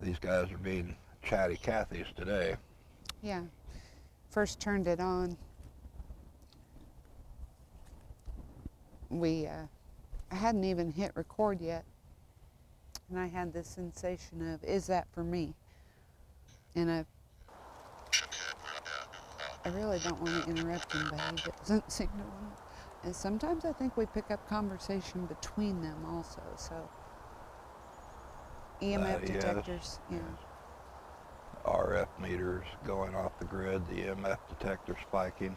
These guys are being chatty Cathys today. Yeah. First turned it on. I hadn't even hit record yet. And I had this sensation of, is that for me? And I really don't want to interrupt him, but he doesn't seem to want to. And sometimes I think we pick up conversation between them also, so. EMF detectors, yeah. RF meters going off the grid, the EMF detector spiking.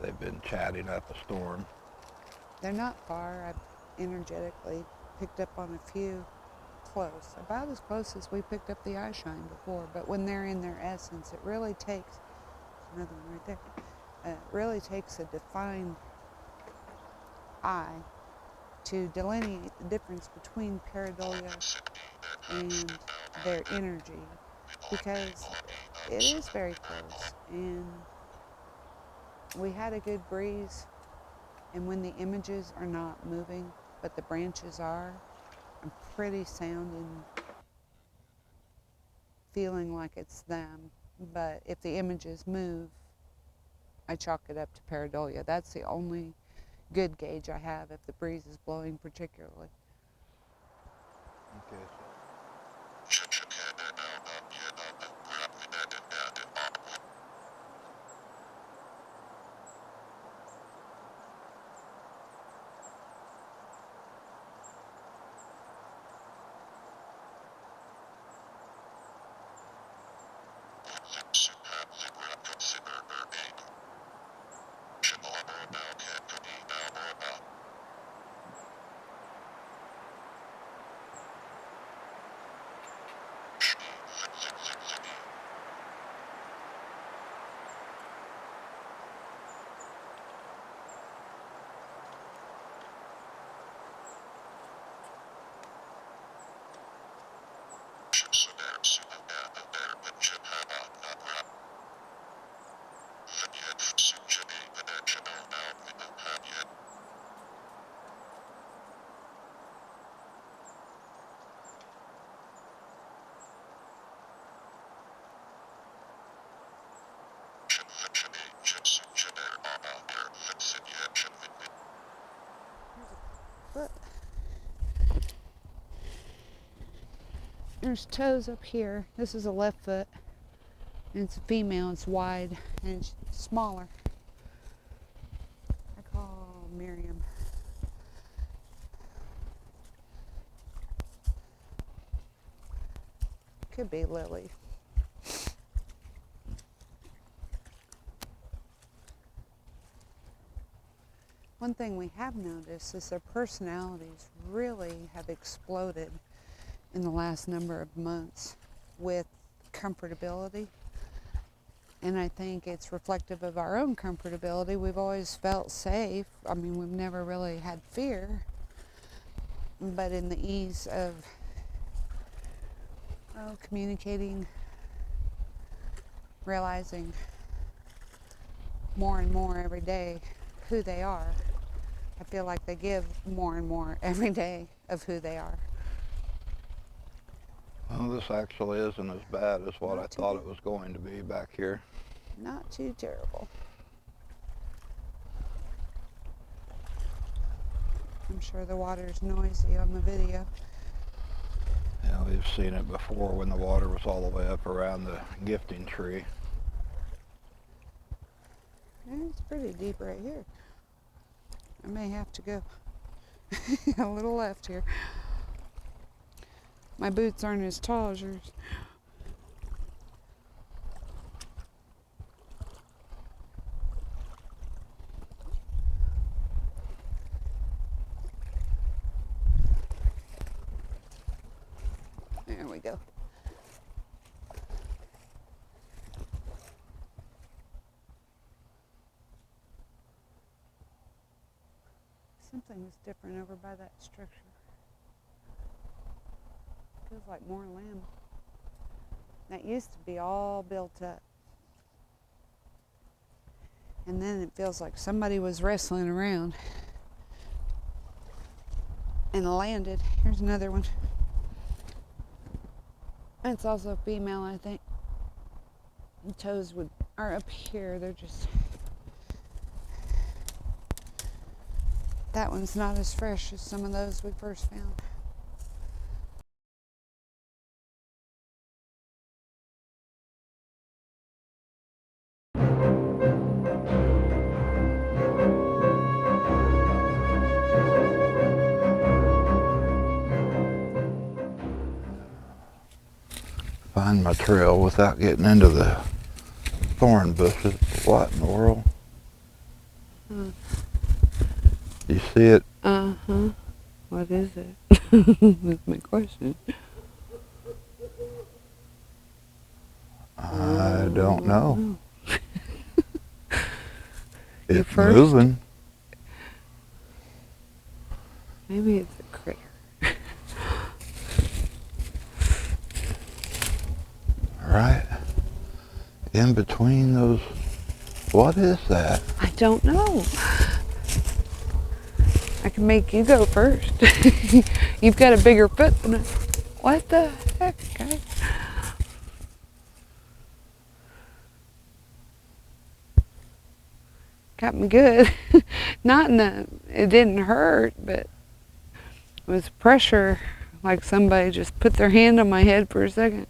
They've been chatting up a storm. They're not far. I've energetically picked up on a few close, about as close as we picked up the eye shine before, but when they're in their essence, it really takes, another one right there, it really takes a defined eye to delineate the difference between pareidolia and their energy, because it is very close. And we had a good breeze, and when the images are not moving but the branches are, I'm pretty sound in feeling like it's them. But if the images move, I chalk it up to pareidolia. That's the only good gauge I have if the breeze is blowing particularly. Okay. Look. There's toes up here. This is a left foot. And it's a female. It's wide and it's smaller. I call Miriam. Could be Lily. One thing we have noticed is their personalities really have exploded in the last number of months with comfortability. And I think it's reflective of our own comfortability. We've always felt safe. I mean, we've never really had fear. But in the ease of communicating, realizing more and more every day who they are, I feel like they give more and more every day of who they are. Well, this actually isn't as bad as what I thought it was going to be back here. Not too terrible. I'm sure the water's noisy on the video. Yeah, we've seen it before when the water was all the way up around the gifting tree. Yeah, it's pretty deep right here. I may have to go a little left here. My boots aren't as tall as yours. There we go. Something is different over by that structure. Feels like more land. That used to be all built up. And then it feels like somebody was wrestling around and landed. Here's another one. It's also female, I think. The toes are up here. They're just... That one's not as fresh as some of those we first found. Find my trail without getting into the thorn bushes. What in the world? You see it? Uh-huh. What is it? That's my question. I don't know. It's first? moving. Maybe it's a critter. Right in between those. What is that? I don't know. I can make you go first. You've got a bigger foot than I. What the heck, guys? Got me good. Not in a, it didn't hurt, but it was pressure, like somebody just put their hand on my head for a second.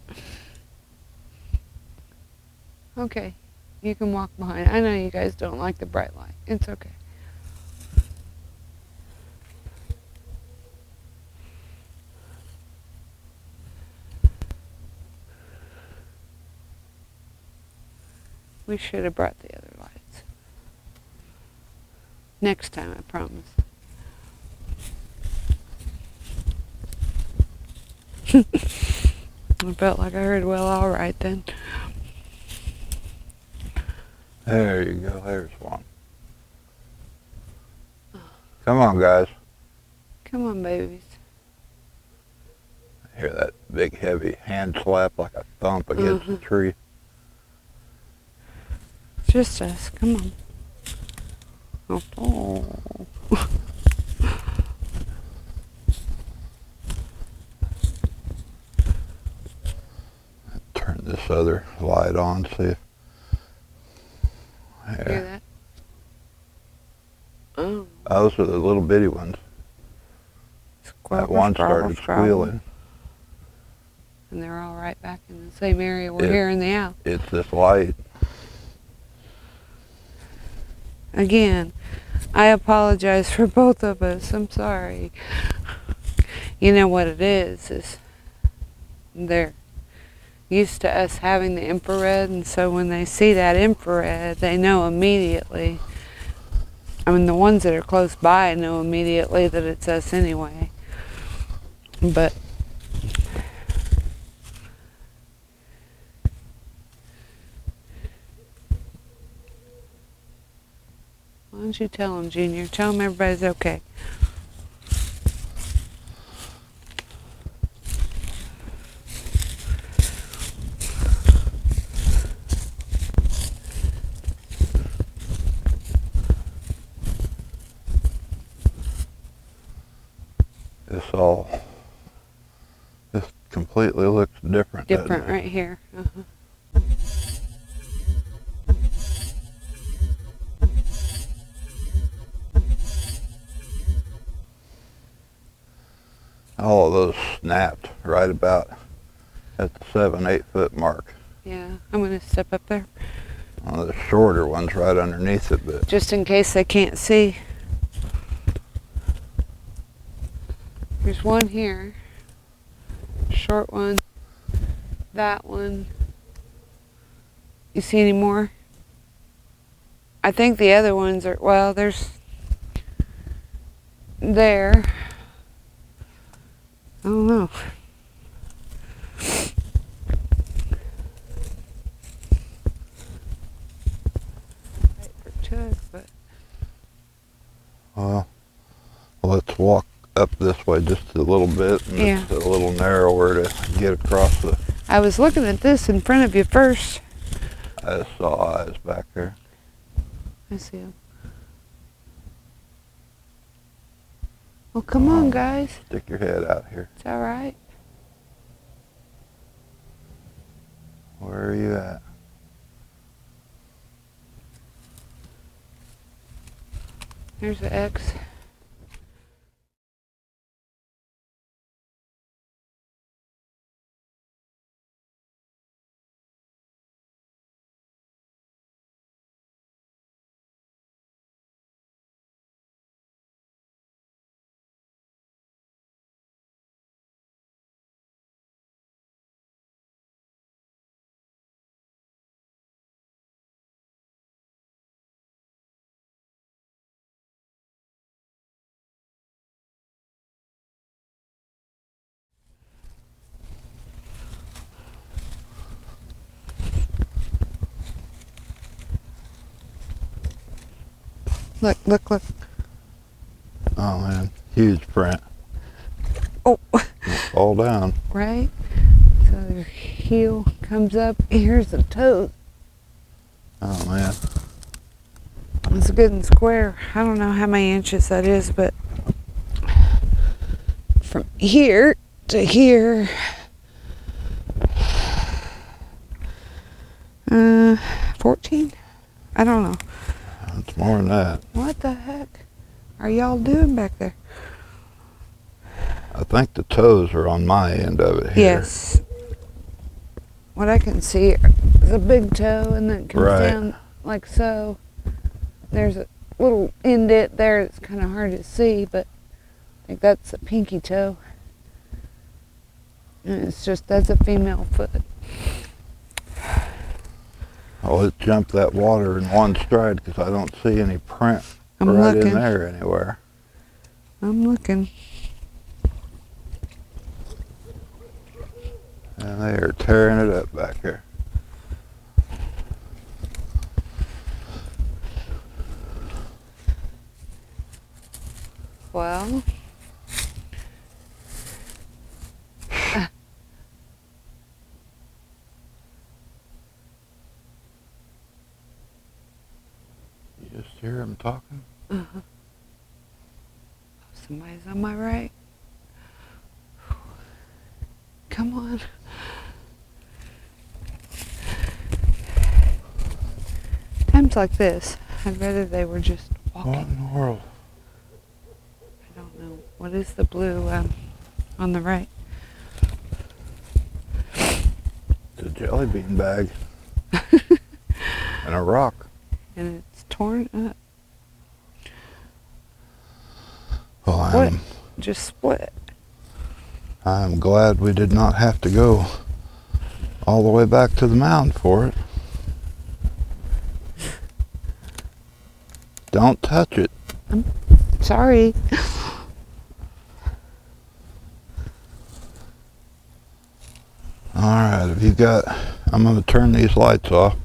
Okay, you can walk behind. I know you guys don't like the bright light. It's okay. We should have brought the other lights. Next time, I promise. I felt like I heard, well, all right then. There you go. There's one. Come on, guys. Come on, babies. I hear that big, heavy hand slap like a thump against the tree. It's just us. Come on. Oh. Turn this other light on, see if. Hear Yeah. that? Oh. Those are the little bitty ones. That one started squealing. And they're all right back in the same area we're It- here in the owl. It's this light. Again, I apologize for both of us. I'm sorry. You know what it is they're used to us having the infrared, and so when they see that infrared, they know immediately. I mean, the ones that are close by know immediately that it's us anyway. But why don't you tell them, Junior? Tell them everybody's okay. This completely looks different. doesn't Different it? right here. All of those snapped right about at the 7-8 foot mark. Yeah, I'm going to step up there. Well, the shorter one's right underneath it, but Just in case they can't see. There's one here. Short one. That one. You see any more? I think the other ones are, well, there's there. I don't know. Right for Tug, but well, let's walk up this way just a little bit, and Yeah. it's a little narrower to get across the. I was looking at this in front of you first. I just saw eyes back there. I see him. Well, come on, guys. Stick your head out here. It's all right. are you at? There's the X. Look, look, look. Oh man, huge print. Oh, Fall down. right? So their heel comes up. Here's the toe. Oh man. It's good and square. I don't know how many inches that is, but from here to here, 14? I don't know. It's more than that. What the heck are y'all doing back there? I think the toes are on my end of it here. Yes. What I can see is a big toe, and then it comes down like so. There's a little indent there that's kind of hard to see, but I think that's a pinky toe. And it's just, that's a female foot. Oh, it jumped that water in one stride because I don't see any print I'm right looking. in there anywhere. I'm looking. And they are tearing it up back here. Well, You just hear them talking? somebody's on my right. Come on. Times like this, I'd rather they were just walking. What in the world? I don't know. What is the blue on the right? It's a jelly bean bag. And a rock. And it's torn up. Well, What? Just split. I'm glad we did not have to go all the way back to the mound for it. Don't touch it. Sorry. Alright, have you got, I'm going to turn these lights off.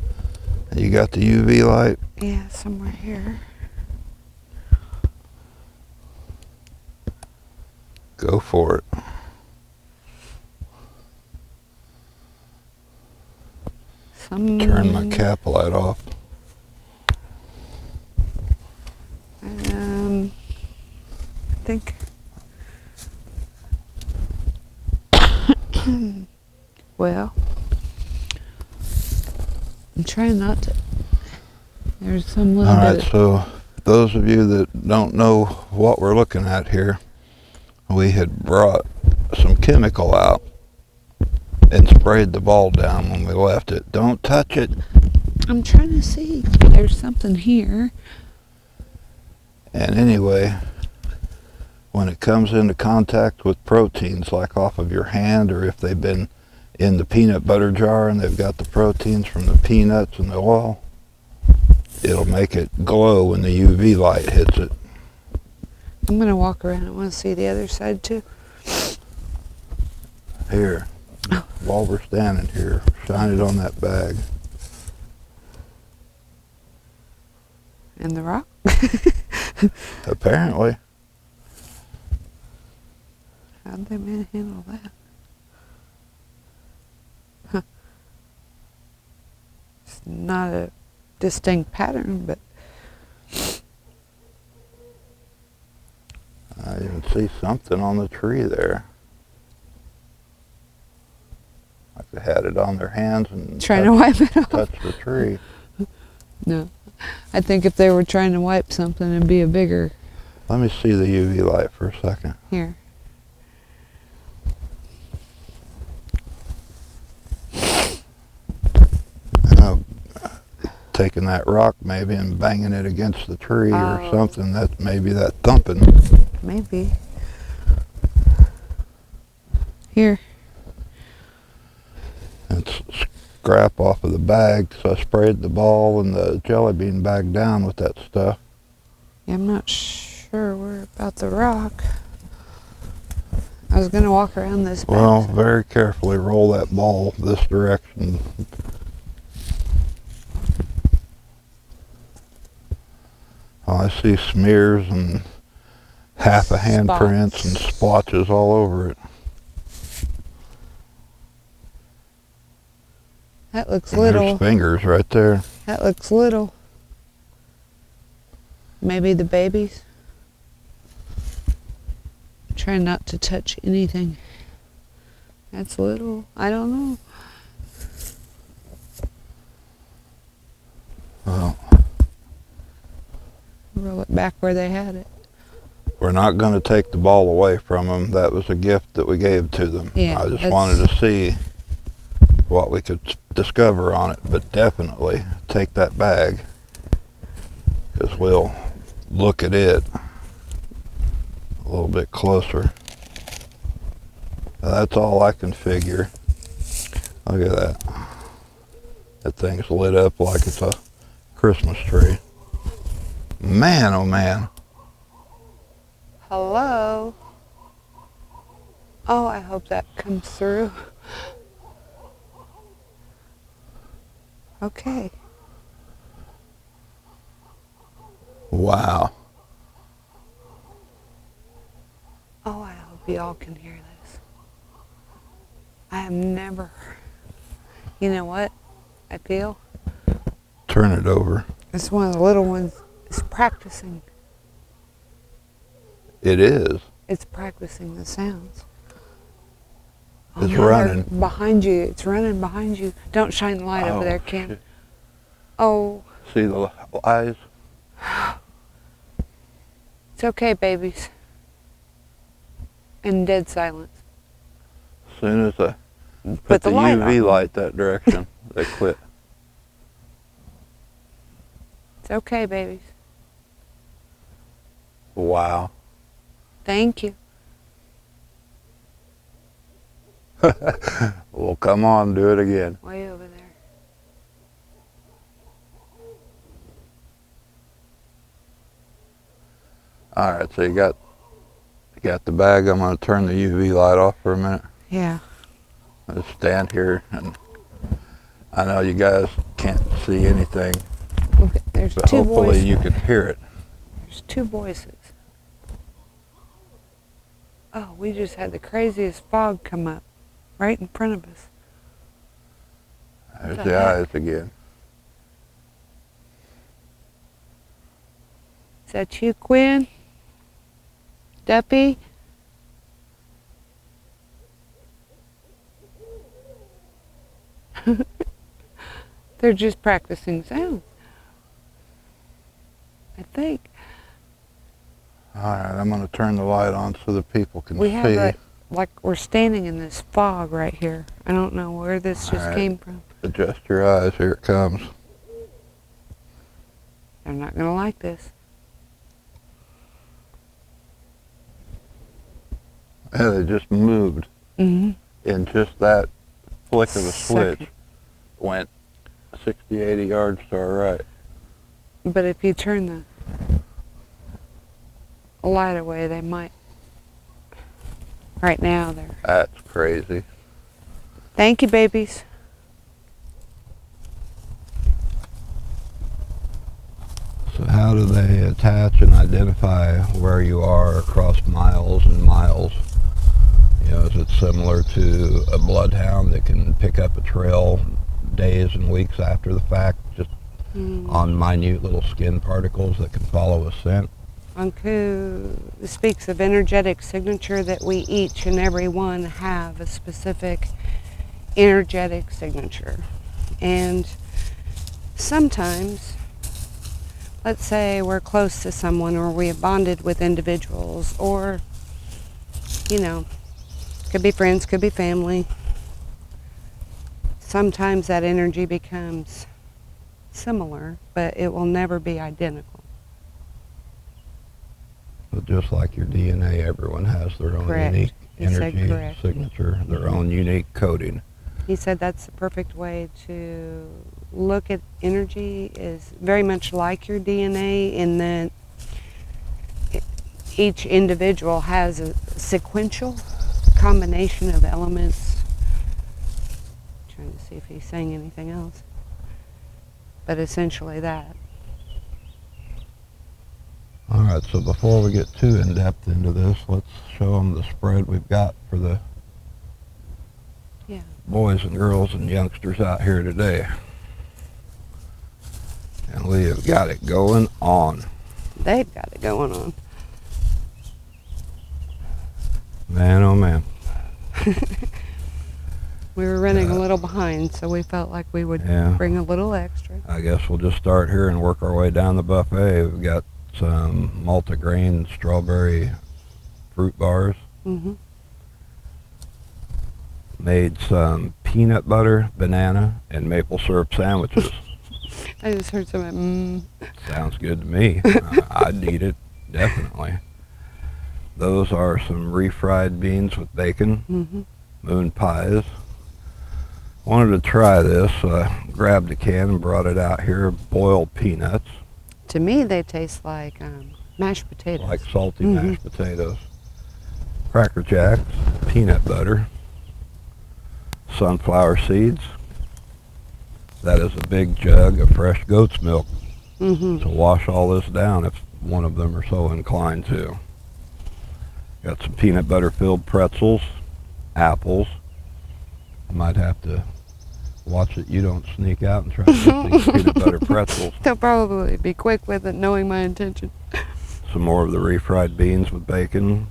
You got the UV light? Yeah, somewhere here. Go for it. Turn my cap light off. I think. Well, I'm trying not to. There's some little Alright, bit. so those of you that don't know what we're looking at here, we had brought some chemical out and sprayed the ball down when we left it. Don't touch it. I'm trying to see. There's something here. And anyway, when it comes into contact with proteins like off of your hand, or if they've been in the peanut butter jar and they've got the proteins from the peanuts and the oil, it'll make it glow when the UV light hits it. I'm going to walk around. I want to see the other side too. Here, while we're standing here, shine it on that bag. And the rock? Apparently. How'd they manhandle that? Huh. It's not a distinct pattern, but I even see something on the tree there. I like they had it on their hands and Trying to wipe it off. touch the tree. No. I think if they were trying to wipe something, it'd be a bigger... Let me see the UV light for a second. Here. Taking that rock maybe and banging it against the tree or Oh. something, that maybe that thumping. Maybe. Here. It's scrap off of the bag, so I sprayed the ball and the jelly bean bag down with that stuff. Yeah, I'm not sure where about the rock. I was going to walk around this back. Well, very carefully roll that ball this direction. Oh, I see smears and half a handprints and splotches all over it. That looks And little. there's fingers right there. That looks little. Maybe the babies. Try not to touch anything. That's little. I don't know. Well, Roll it back where they had it. we're not going to take the ball away from them. That was a gift that we gave to them. Yeah, I just that's- wanted to see what we could discover on it, but definitely take that bag because we'll look at it a little bit closer. Now, that's all I can figure. Look at that. That thing's lit up like it's a Christmas tree. Man, oh man. Hello? Oh, I hope that comes through. Okay. Wow. Oh, I hope y'all can hear this. I have never... You know what I feel? Turn it over. It's one of the little ones. It's practicing. It is. It's practicing the sounds. It's no, they're running. behind you. It's running behind you. Don't shine the light over there, Kim. Shit. Oh, See the eyes? it's okay, babies. And dead silence. As soon as I Put put the the light UV on. light that direction, they quit. It's okay, babies. Wow. Thank you. Well, come on, do it again. Way over there. All right, so you got the bag. I'm going to turn the UV light off for a minute. Yeah. I'll just stand here, and I know you guys can't see anything, Look, there's but two hopefully voices. you can hear it. There's two voices. Oh, we just had the craziest fog come up right in front of us. There's the the heck? eyes again. Is that you, Quinn? Duppy? They're just practicing sounds. I think. All right, I'm going to turn the light on so the people can We see. have like we're standing in this fog right here. I don't know where this just Alright. came from. Adjust your eyes. Here it comes. They're not going to like this. Yeah, they just moved Mm-hmm. in just that flick of a switch. Second. Went 60, 80 yards to our right. But if you turn the light away, they might. Right now, they're. That's crazy. Thank you, babies. So how do they attach and identify where you are across miles and miles? You know, is it similar to a bloodhound that can pick up a trail days and weeks after the fact, just on minute little skin particles that can follow a scent? Anku speaks of energetic signature that we each and every one have a specific energetic signature. And sometimes, let's say we're close to someone, or we have bonded with individuals, or, you know, could be friends, could be family. Sometimes that energy becomes similar, but it will never be identical. But just like your DNA, everyone has their own Correct. unique He said energy correct. signature, their own unique coding. He said that's the perfect way to look at energy, is very much like your DNA, in that each individual has a sequential combination of elements. Trying to see if he's saying anything else. But essentially that. All right, so before we get too in-depth into this, let's show them the spread we've got for the boys and girls and youngsters out here today. And we have got it going on. They've got it going on. Man, oh man. We were running a little behind, so we felt like we would bring a little extra. I guess we'll just start here and work our way down the buffet. We've got some multigrain strawberry fruit bars. Mm-hmm. Made some peanut butter, banana, and maple syrup sandwiches. I just heard something. Sounds good to me. I'd eat it, definitely. Those are some refried beans with bacon, moon pies. Wanted to try this, so I grabbed a can and brought it out here. Boiled peanuts. To me, they taste like mashed potatoes. Like salty mashed potatoes. Cracker Jacks, peanut butter, sunflower seeds. That is a big jug of fresh goat's milk to wash all this down if one of them are so inclined to. Got some peanut butter filled pretzels, apples. Might have to watch that you don't sneak out and try to get these peanut butter pretzels. They'll probably be quick with it, knowing my intention. Some more of the refried beans with bacon.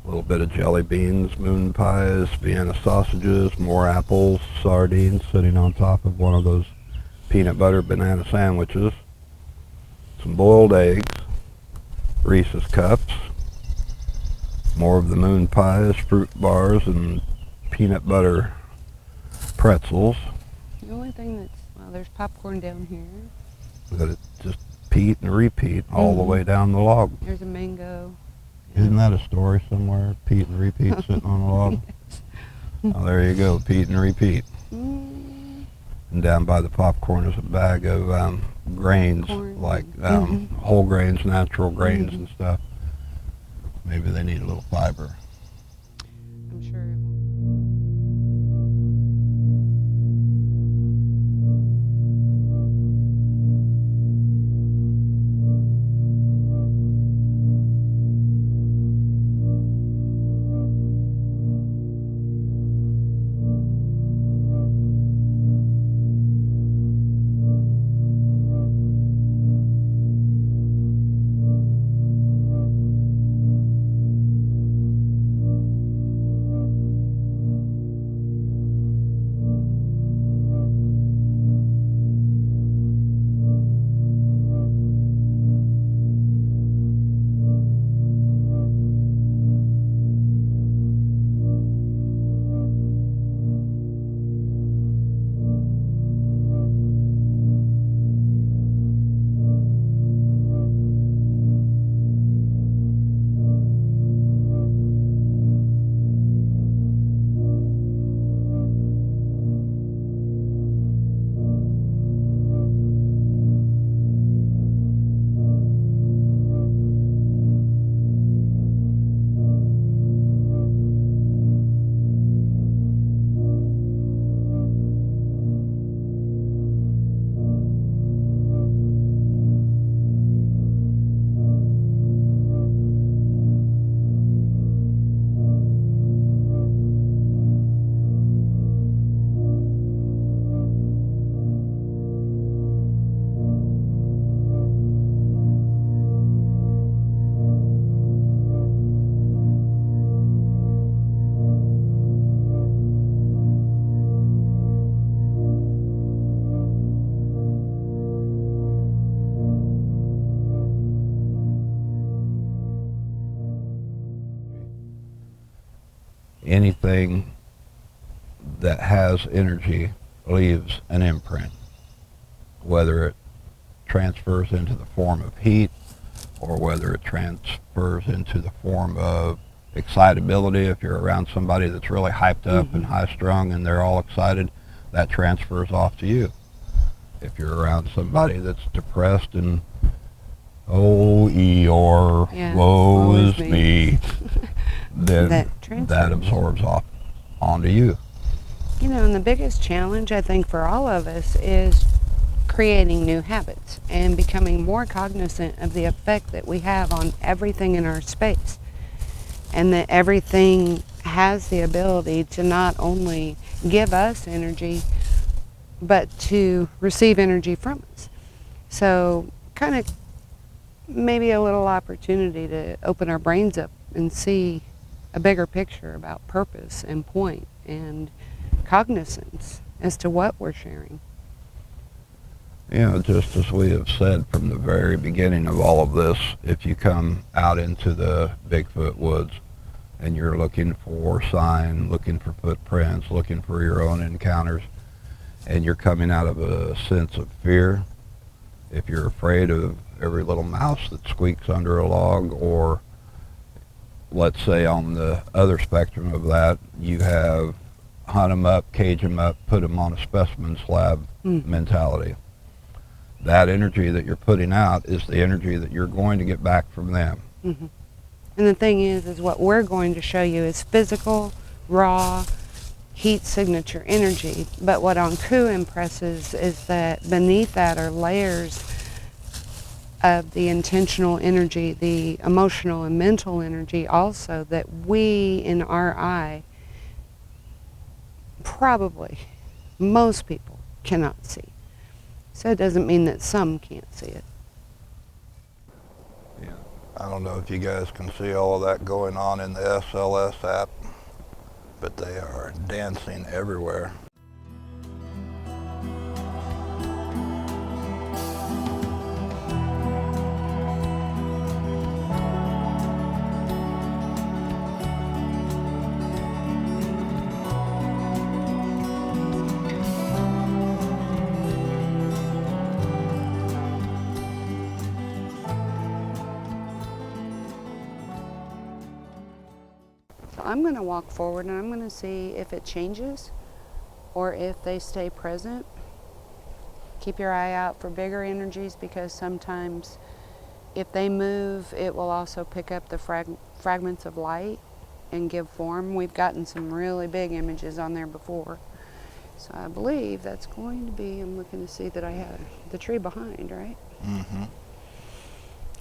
A little bit of jelly beans, moon pies, Vienna sausages, more apples, sardines sitting on top of one of those peanut butter banana sandwiches. Some boiled eggs, Reese's cups, more of the moon pies, fruit bars, and peanut butter pretzels. The only thing that's, well, there's popcorn down here. That it just repeat and repeat all the way down the log. There's a mango. Isn't that a story somewhere? Pete and repeat sitting on a log? Yes. Oh, there you go, Pete and repeat. Mm. And down by the popcorn is a bag of grains, Corn. like whole grains, natural grains and stuff. Maybe they need a little fiber. I'm sure it will. anything that has energy leaves an imprint, whether it transfers into the form of heat or whether it transfers into the form of excitability. If you're around somebody that's really hyped up and high strung and they're all excited, that transfers off to you. If you're around somebody that's depressed and Eeyore, woe is me, then that absorbs off onto you. You know, and the biggest challenge I think for all of us is creating new habits and becoming more cognizant of the effect that we have on everything in our space, and that everything has the ability to not only give us energy but to receive energy from us. So kind of maybe a little opportunity to open our brains up and see a bigger picture about purpose and point and cognizance as to what we're sharing. You know, just as we have said from the very beginning of all of this, if you come out into the Bigfoot woods and you're looking for sign, looking for footprints, looking for your own encounters, and you're coming out of a sense of fear, if you're afraid of every little mouse that squeaks under a log, or let's say on the other spectrum of that, you have hunt them up, cage them up, put them on a specimen slab mentality. That energy that you're putting out is the energy that you're going to get back from them. And the thing is what we're going to show you is physical, raw, heat signature energy. But what Anku impresses is that beneath that are layers of the intentional energy, the emotional and mental energy also, that we in our eye, probably most people cannot see. So it doesn't mean that some can't see it. Yeah. I don't know if you guys can see all of that going on in the SLS app, but they are dancing everywhere. I'm going to walk forward and I'm going to see if it changes or if they stay present. Keep your eye out for bigger energies, because sometimes if they move, it will also pick up the fragments of light and give form. We've gotten some really big images on there before. So I believe that's going to be, I'm looking to see that I have the tree behind, right?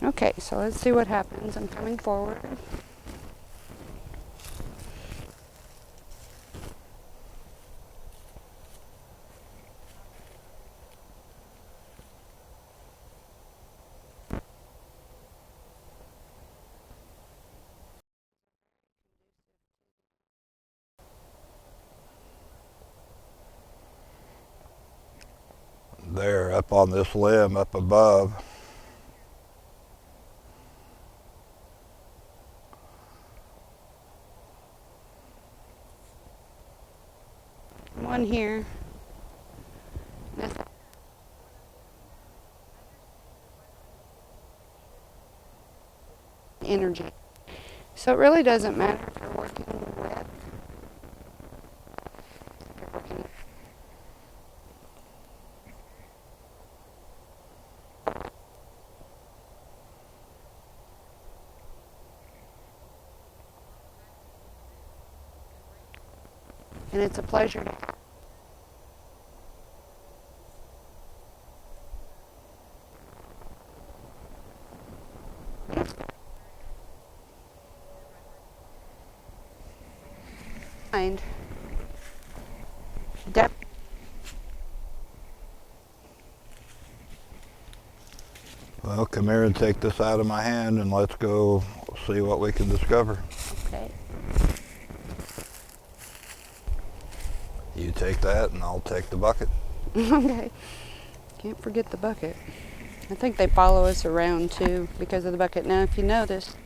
Okay, so let's see what happens. I'm coming forward. There, up on this limb up above. One here. Energy. So it really doesn't matter if you're working with. And it's a pleasure to find depth. Well, come here and take this out of my hand and let's go see what we can discover. Okay. You take that and I'll take the bucket. Okay. Can't forget the bucket. I think they follow us around too because of the bucket. Now, if you notice.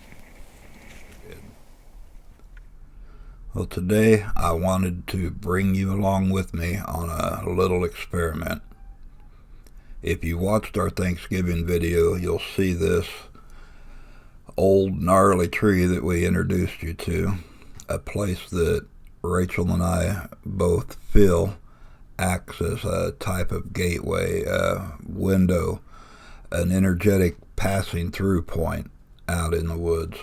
Well, today I wanted to bring you along with me on a little experiment. If you watched our Thanksgiving video, you'll see this old gnarly tree that we introduced you to, a place that Rachel and I both feel acts as a type of gateway, a window, an energetic passing through point out in the woods.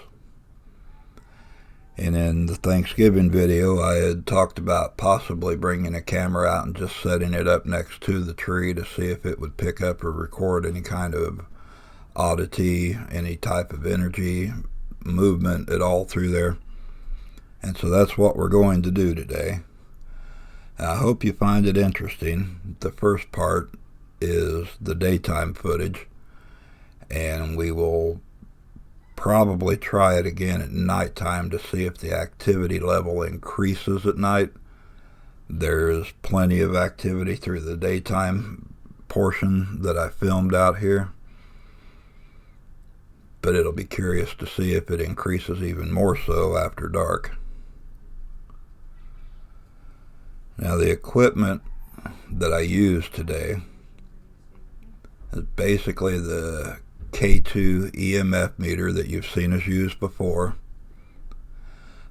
And in the Thanksgiving video, I had talked about possibly bringing a camera out and just setting it up next to the tree to see if it would pick up or record any kind of oddity, any type of energy, movement at all through there. And so that's what we're going to do today. I hope you find it interesting. The first part is the daytime footage, and we will probably try it again at nighttime to see if the activity level increases at night. There's plenty of activity through the daytime portion that I filmed out here, but it'll be curious to see if it increases even more so after dark. Now, the equipment that I use today is basically the K2 EMF meter that you've seen us use before,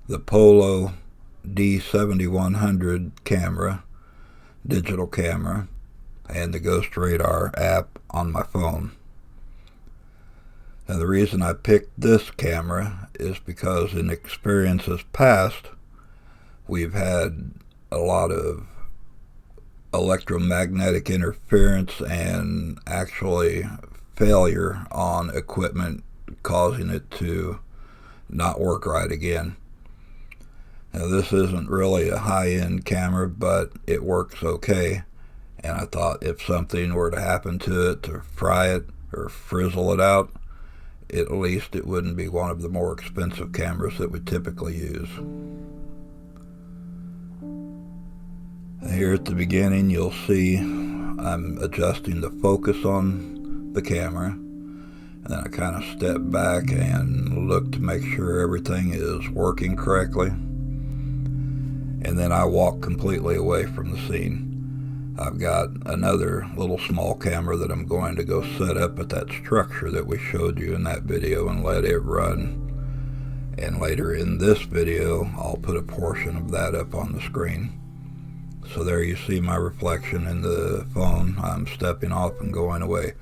the Polo D7100 camera, digital camera, and the Ghost Radar app on my phone. Now, the reason I picked this camera is because in experiences past, we've had a lot of electromagnetic interference and actually failure on equipment, causing it to not work right again. Now, this isn't really a high-end camera, but it works okay, and I thought if something were to happen to it, to fry it or frizzle it out, at least it wouldn't be one of the more expensive cameras that we typically use. Here at the beginning, you'll see I'm adjusting the focus on the camera, and then I kind of step back and look to make sure everything is working correctly, and then I walk completely away from the scene. I've got another little small camera that I'm going to go set up at that structure that we showed you in that video and let it run, and later in this video I'll put a portion of that up on the screen. So there you see my reflection in the phone. I'm stepping off and going away.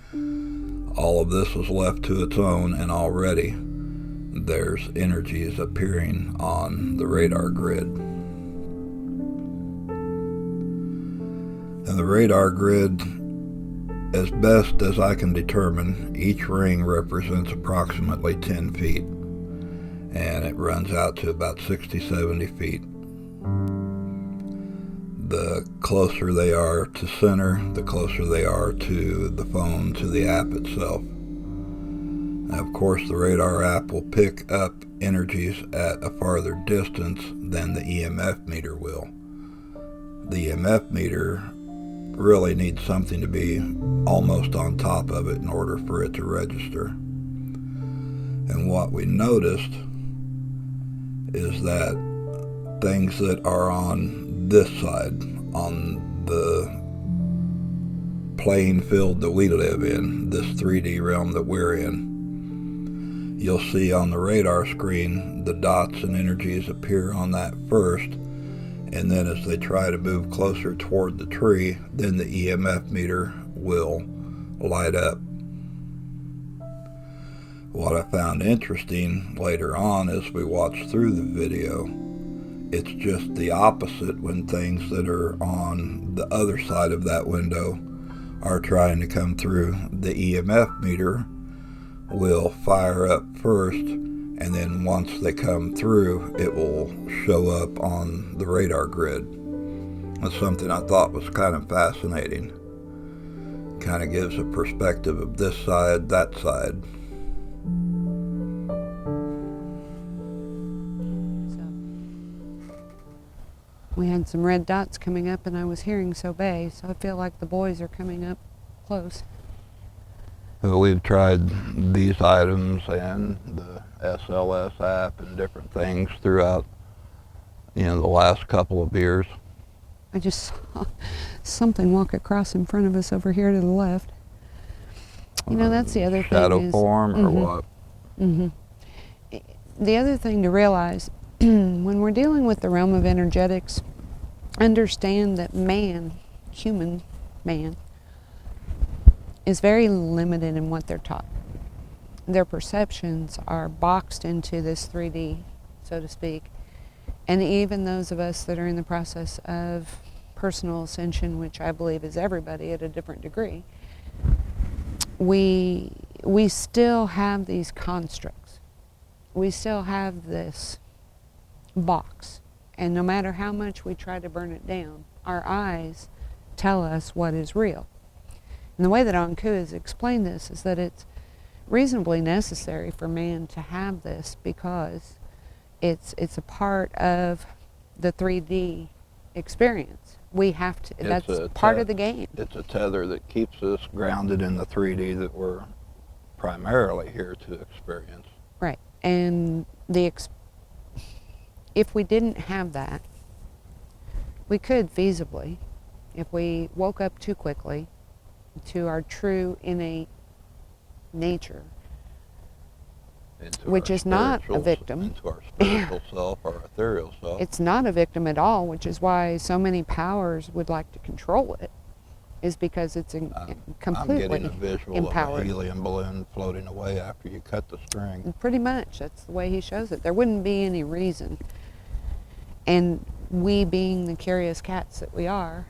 All of this is left to its own, and already there's energies appearing on the radar grid. And the radar grid, as best as I can determine, each ring represents approximately 10 feet, and it runs out to about 60-70 feet. The closer they are to center, the closer they are to the phone, to the app itself. Now, of course, the radar app will pick up energies at a farther distance than the EMF meter will. The EMF meter really needs something to be almost on top of it in order for it to register. And what we noticed is that things that are on this side, on the playing field that we live in, this 3D realm that we're in, you'll see on the radar screen the dots and energies appear on that first, and then as they try to move closer toward the tree, then the EMF meter will light up. What I found interesting later on as we watched through the video, it's just the opposite when things that are on the other side of that window are trying to come through. The EMF meter will fire up first, and then once they come through, it will show up on the radar grid. That's something I thought was kind of fascinating. Kind of gives a perspective of this side, that side. We had some red dots coming up, and I was hearing Sobe, so I feel like the boys are coming up close. We've tried these items and the SLS app and different things throughout the last couple of years. I just saw something walk across in front of us over here to the left. That's the other thing. Shadow form or mm-hmm. what? Mm-hmm. The other thing to realize when we're dealing with the realm of energetics, understand that human man, is very limited in what they're taught. Their perceptions are boxed into this 3D, so to speak. And even those of us that are in the process of personal ascension, which I believe is everybody at a different degree, we still have these constructs. We still have this box. And no matter how much we try to burn it down, our eyes tell us what is real. And the way that Anku has explained this is that it's reasonably necessary for man to have this because it's a part of the 3D experience. We have to, that's part of the game. It's a tether that keeps us grounded in the 3D that we're primarily here to experience. Right. And if we didn't have that, we could feasibly, if we woke up too quickly to our true innate nature, which is not a victim. Into our spiritual self, our ethereal self. It's not a victim at all, which is why so many powers would like to control it, is because it's completely I'm getting a visual empowered. Of a helium balloon floating away after you cut the string. Pretty much, that's the way he shows it. There wouldn't be any reason. And we being the curious cats that we are,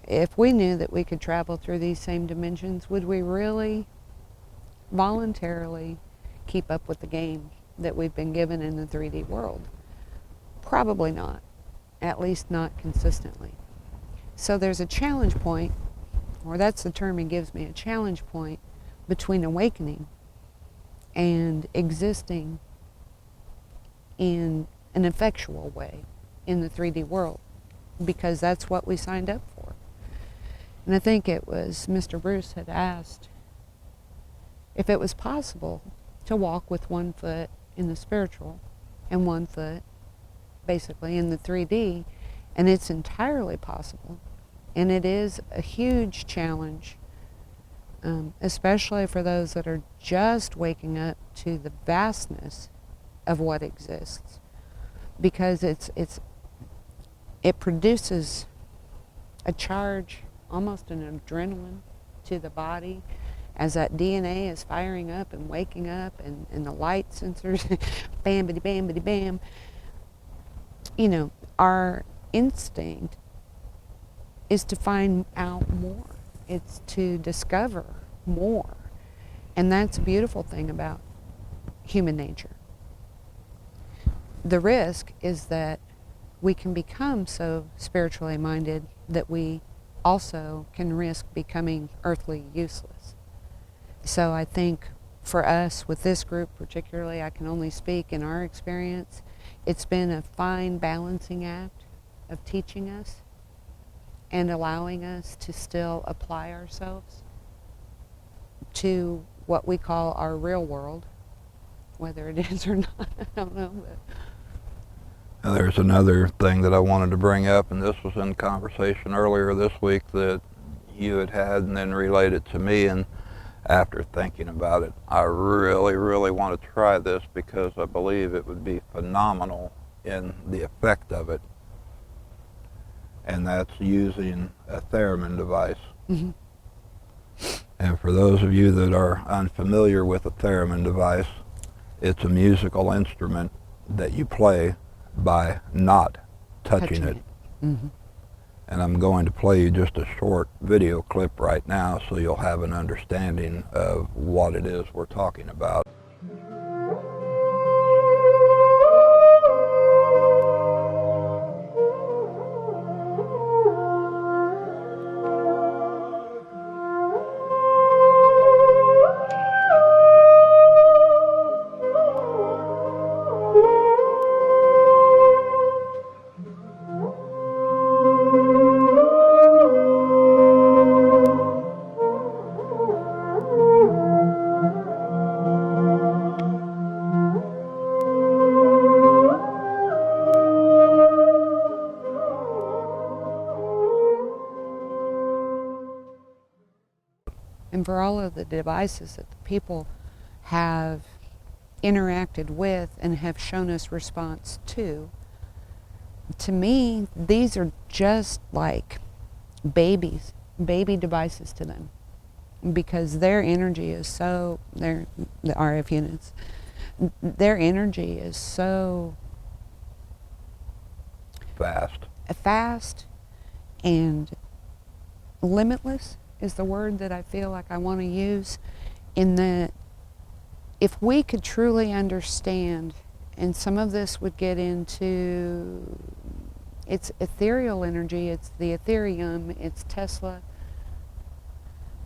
if we knew that we could travel through these same dimensions, would we really voluntarily keep up with the game that we've been given in the 3D world? Probably not, at least not consistently. So there's a challenge point, or that's the term he gives me, a challenge point between awakening and existing in an effectual way in the 3D world, because that's what we signed up for. And I think it was Mr. Bruce had asked if it was possible to walk with one foot in the spiritual and one foot basically in the 3D, and it's entirely possible. And it is a huge challenge, especially for those that are just waking up to the vastness of what exists, because it produces a charge, almost an adrenaline to the body as that DNA is firing up and waking up, and the light sensors, bam-biddy, bam-biddy, bam. Our instinct is to find out more. It's to discover more. And that's a beautiful thing about human nature. The risk is that we can become so spiritually minded that we also can risk becoming earthly useless. So I think for us, with this group particularly, I can only speak in our experience, it's been a fine balancing act of teaching us and allowing us to still apply ourselves to what we call our real world, whether it is or not, I don't know. But Now, there's another thing that I wanted to bring up, and this was in conversation earlier this week that you had and then related to me, and after thinking about it, I really, really want to try this because I believe it would be phenomenal in the effect of it, and that's using a theremin device. Mm-hmm. And for those of you that are unfamiliar with a theremin device, it's a musical instrument that you play by not touching it. Mm-hmm. And I'm going to play you just a short video clip right now so you'll have an understanding of what it is we're talking about. and for all of the devices that the people have interacted with and have shown us response to me, these are just like baby devices to them, because their energy is so, the RF units, their energy is so fast and limitless is the word that I feel like I want to use, in that if we could truly understand, and some of this would get into, it's ethereal energy, it's the Ethereum, it's Tesla,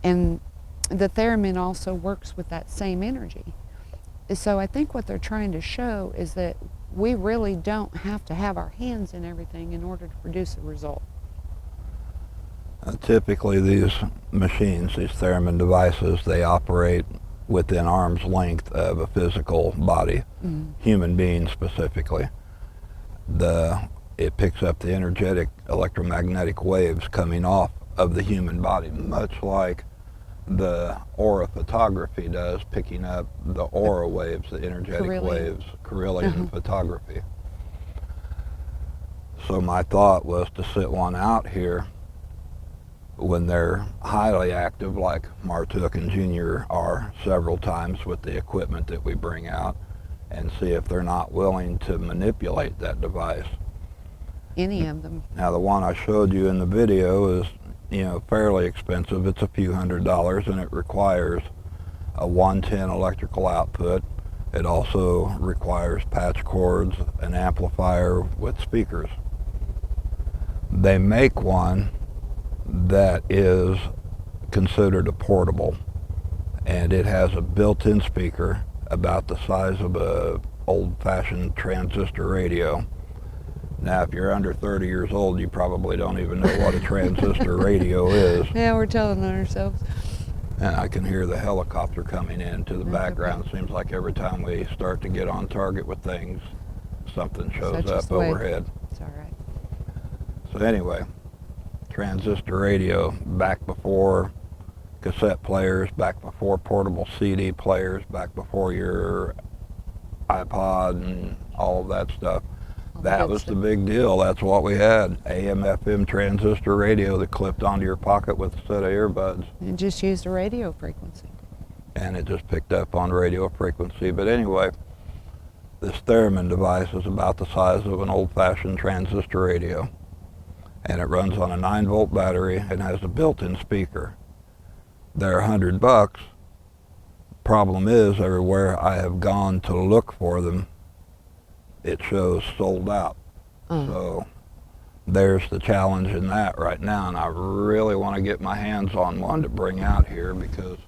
and the theremin also works with that same energy. So I think what they're trying to show is that we really don't have to have our hands in everything in order to produce a result. Typically these machines, these theremin devices, they operate within arm's length of a physical body, human beings specifically. It picks up the energetic electromagnetic waves coming off of the human body, much like the aura photography does, picking up the aura waves, the energetic waves, Carillion photography. So my thought was to sit one out here when they're highly active, like Martuk and Junior are several times with the equipment that we bring out, and see if they're not willing to manipulate that device. Any of them. Now the one I showed you in the video is, fairly expensive. It's a few $100s, and it requires a 110 electrical output. It also requires patch cords, an amplifier with speakers. They make one that is considered a portable, and it has a built-in speaker about the size of a old-fashioned transistor radio. Now, if you're under 30 years old, you probably don't even know what a transistor radio is. Yeah, we're telling on ourselves. And I can hear the helicopter coming into the background. Seems like every time we start to get on target with things, something shows up overhead. It's all right. So anyway, transistor radio, back before cassette players, back before portable CD players, back before your iPod and all of that stuff. That was the big deal. That's what we had. AM, FM transistor radio that clipped onto your pocket with a set of earbuds. It just used a radio frequency. And it just picked up on radio frequency. But anyway, this theremin device is about the size of an old-fashioned transistor radio. And it runs on a 9-volt battery and has a built-in speaker. They're $100. Problem is, everywhere I have gone to look for them, it shows sold out. So there's the challenge in that right now, and I really want to get my hands on one to bring out here, because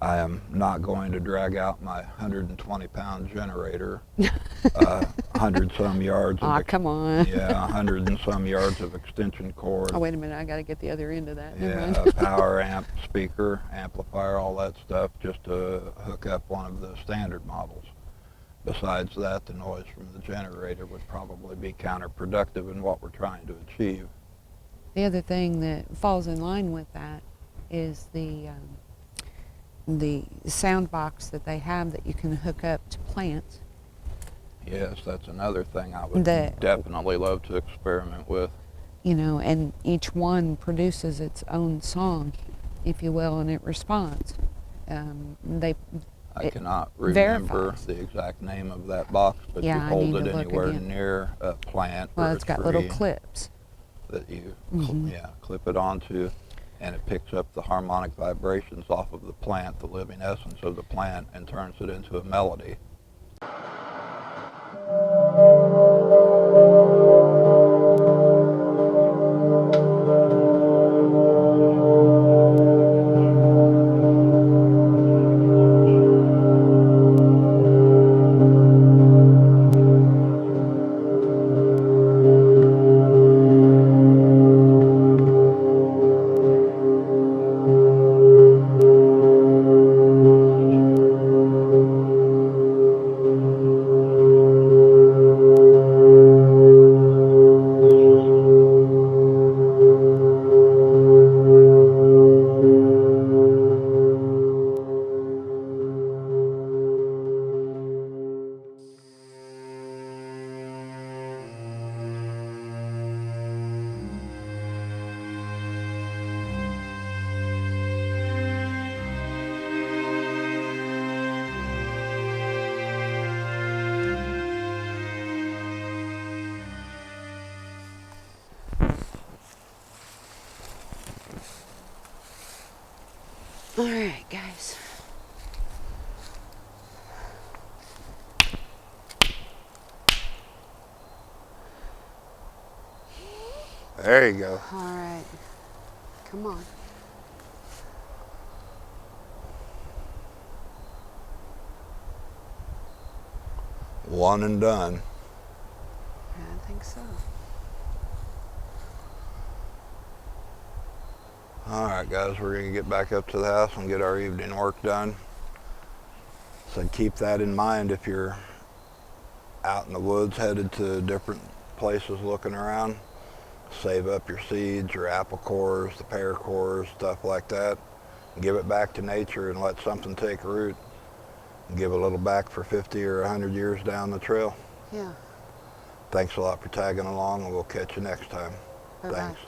I am not going to drag out my 120-pound generator, 100-some yards of come on. Yeah, 100 and some yards of extension cord. Oh, wait a minute, I got to get the other end of that. Yeah, a power amp, speaker, amplifier, all that stuff, just to hook up one of the standard models. Besides that, the noise from the generator would probably be counterproductive in what we're trying to achieve. The other thing that falls in line with that is the sound box that they have that you can hook up to plants. Yes, that's another thing I would definitely love to experiment with. And each one produces its own song, if you will, and it responds. I cannot remember verifies. the exact name of that box, but you hold it anywhere near a plant or a tree. It's got little clips that you clip it onto, and it picks up the harmonic vibrations off of the plant, the living essence of the plant, and turns it into a melody. All right, guys. There you go. All right. Come on. One and done. I think so. All right, guys, we're going to get back up to the house and get our evening work done. So keep that in mind if you're out in the woods headed to different places looking around. Save up your seeds, your apple cores, the pear cores, stuff like that. Give it back to nature and let something take root. And give a little back for 50 or 100 years down the trail. Yeah. Thanks a lot for tagging along, and we'll catch you next time. Bye-bye. Thanks.